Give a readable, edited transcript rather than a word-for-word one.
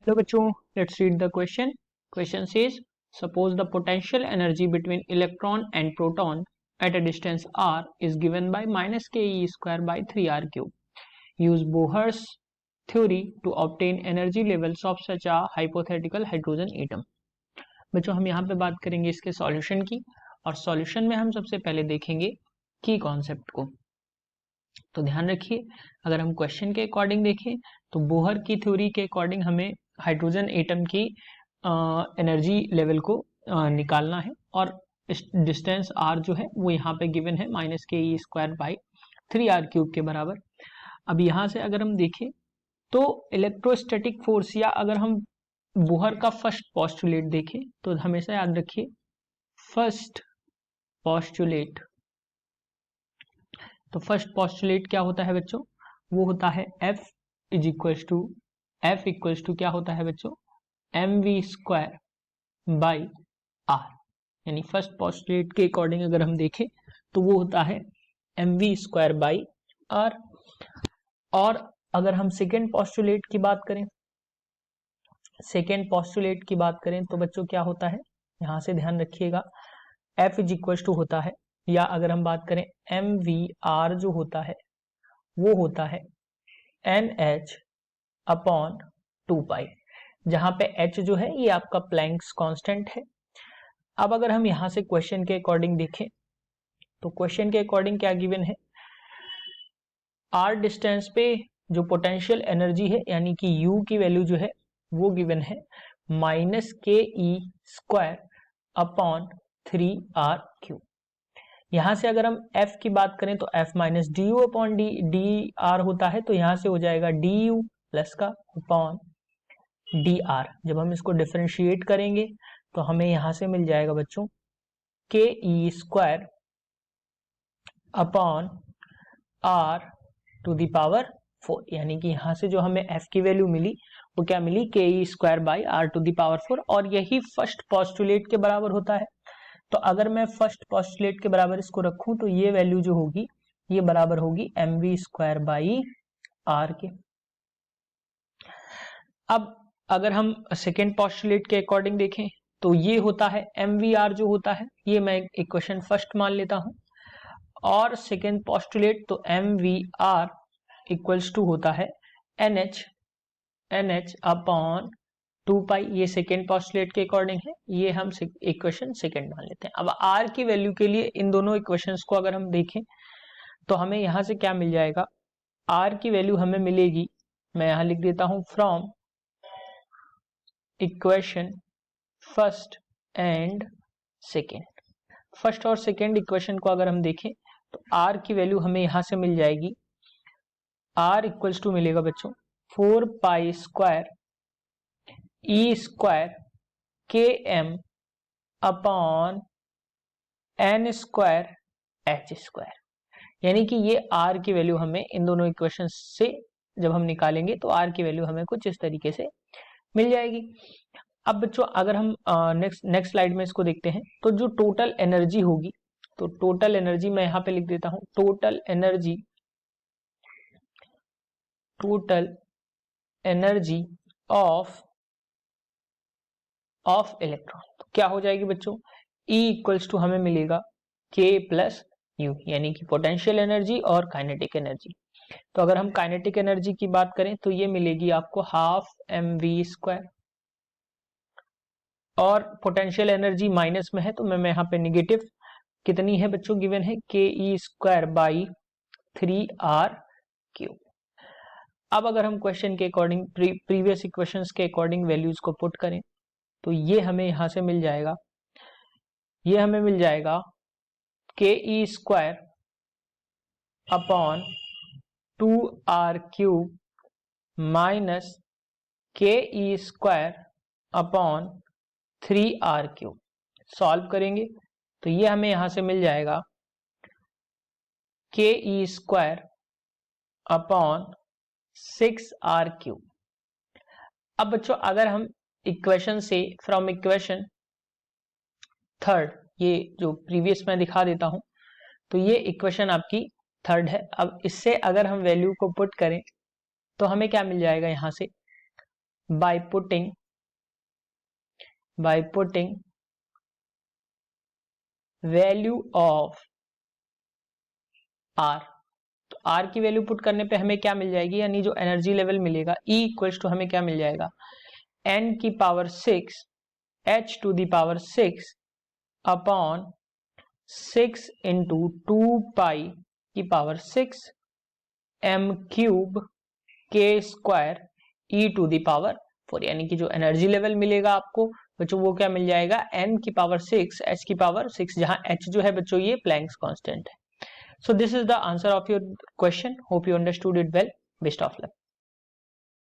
Hello बच्चों, let's read the question. Question says, suppose the potential energy between electron and proton at a distance r is given by minus ke square by 3r cube. Use Bohr's theory to obtain energy levels of such a hypothetical hydrogen atom. बच्चों हम यहाँ पे बात करेंगे इसके solution की, और solution में हम सबसे पहले देखेंगे की कॉन्सेप्ट को। तो ध्यान रखिए, अगर हम क्वेश्चन के अकॉर्डिंग देखें तो बोहर की थ्योरी के अकॉर्डिंग हमें हाइड्रोजन एटम की एनर्जी लेवल को निकालना है, और डिस्टेंस आर जो है वो यहाँ पे गिवन है minus k e square by 3r cube के बराबर। अब यहाँ से अगर हम देखें तो इलेक्ट्रोस्टैटिक फोर्स, या अगर हम बोहर का फर्स्ट पोस्टुलेट देखें तो हमेशा याद रखिए फर्स्ट पोस्टुलेट। तो फर्स्ट पोस्टुलेट क्या होता है बच्चों, वो होता है F इक्वल्स टू क्या होता है बच्चों, mv स्क्वायर बाई r। यानी फर्स्ट पोस्टुलेट के अकॉर्डिंग अगर हम देखें तो वो होता है mv स्क्वायर बाई r। और अगर हम सेकेंड पोस्टुलेट की बात करें तो बच्चों क्या होता है, यहां से ध्यान रखिएगा F इक्वल्स टू होता है, या अगर हम बात करें mvr जो होता है वो होता है nh अपॉन 2 पाई, जहां पे h जो है ये आपका प्लैंक्स कांस्टेंट है। अब अगर हम यहां से क्वेश्चन के अकॉर्डिंग देखें तो क्वेश्चन के अकॉर्डिंग क्या गिवन है, r डिस्टेंस पे जो पोटेंशियल एनर्जी है यानी कि u की वैल्यू जो है वो गिवन है minus k e square upon 3r cube. यहां से अगर हम f की बात करें तो f minus D you upon D R होता है, तो यहां से हो जाएगा डी यू प्लस का अपॉन डी आर। जब हम इसको डिफरेंशिएट करेंगे तो हमें यहां से मिल जाएगा बच्चों k e square upon r to the power 4, यानी कि यहां से जो हमें f की वैल्यू मिली वो क्या मिली, k e square by r to the power 4, और यही फर्स्ट पोस्टुलेट के बराबर होता है। तो अगर मैं फर्स्ट पोस्टुलेट के बराबर इसको रखूं तो ये वैल्यू जो होगी ये बराबर होगी mv स्क्वायर बाई आर के। अब अगर हम सेकेंड पोस्टुलेट के अकॉर्डिंग देखें तो ये होता है mvr जो होता है, ये मैं इक्वेशन फर्स्ट मान लेता हूं, और सेकेंड पोस्टुलेट तो mvr इक्वल्स टू होता है nh अपॉन 2 पाई, ये सेकेंड पोस्टुलेट के अकॉर्डिंग है, ये हम इक्वेशन सेकेंड मान लेते हैं। अब r की वैल्यू के लिए इन दोनों इक्वेशंस को अगर हम देखें तो हमें यहां से क्या मिल जाएगा, r की वैल्यू हमें मिलेगी, मैं यहां लिख देता हूं from equation first and second. First और सेकेंड इक्वेशन को अगर हम देखें तो r की वैल्यू हमें यहां से मिल जाएगी, r इक्वल्स टू मिलेगा बच्चों 4 पाई स्क्वायर ई स्क्वायर के m upon n square h square. यानी कि ये r की वैल्यू हमें इन दोनों इक्वेशन से जब हम निकालेंगे तो r की वैल्यू हमें कुछ इस तरीके से मिल जाएगी। अब बच्चों अगर हम नेक्स्ट स्लाइड में इसको देखते हैं तो जो टोटल एनर्जी होगी, तो टोटल एनर्जी मैं यहां पे लिख देता हूं, टोटल एनर्जी ऑफ इलेक्ट्रॉन तो क्या हो जाएगी बच्चों, E इक्वल्स टू हमें मिलेगा K प्लस U, यानी कि पोटेंशियल एनर्जी और काइनेटिक एनर्जी। तो अगर हम काइनेटिक एनर्जी की बात करें तो ये मिलेगी आपको हाफ mv स्क्वायर, और पोटेंशियल एनर्जी माइनस में है तो मैं यहाँ पे निगेटिव कितनी है बच्चों गिवन है, के e square by 3r cube. अब अगर हम क्वेश्चन के अकॉर्डिंग प्रीवियस इक्वेशंस के अकॉर्डिंग वैल्यूज को पुट करें तो ये हमें यहां से मिल जाएगा, ये हमें मिल जाएगा k e square upon 2r cube minus k e square upon 3r cube. Solve करेंगे तो ये हमें यहां से मिल जाएगा k e square upon 6r cube. अब बच्चों अगर हम इक्वेशन से फ्रॉम इक्वेशन थर्ड, ये जो प्रीवियस मैं दिखा देता हूं, तो ये इक्वेशन आपकी थर्ड है। अब इससे अगर हम वैल्यू को पुट करें तो हमें क्या मिल जाएगा, यहां से by putting value of r, तो r की वैल्यू पुट करने पे हमें क्या मिल जाएगी, यानी जो एनर्जी लेवल मिलेगा E इक्वल्स टू हमें क्या मिल जाएगा, n की power 6 h to the power 6 upon 6 into 2 pi की power 6 m cube k square e to the power 4, यानी कि जो एनर्जी लेवल मिलेगा आपको बच्चों वो क्या मिल जाएगा, n की पावर 6 h की पावर 6, जहां h जो है बच्चों ये प्लैंक्स कांस्टेंट है. So this is the answer of your question. Hope you understood it well. Best of luck.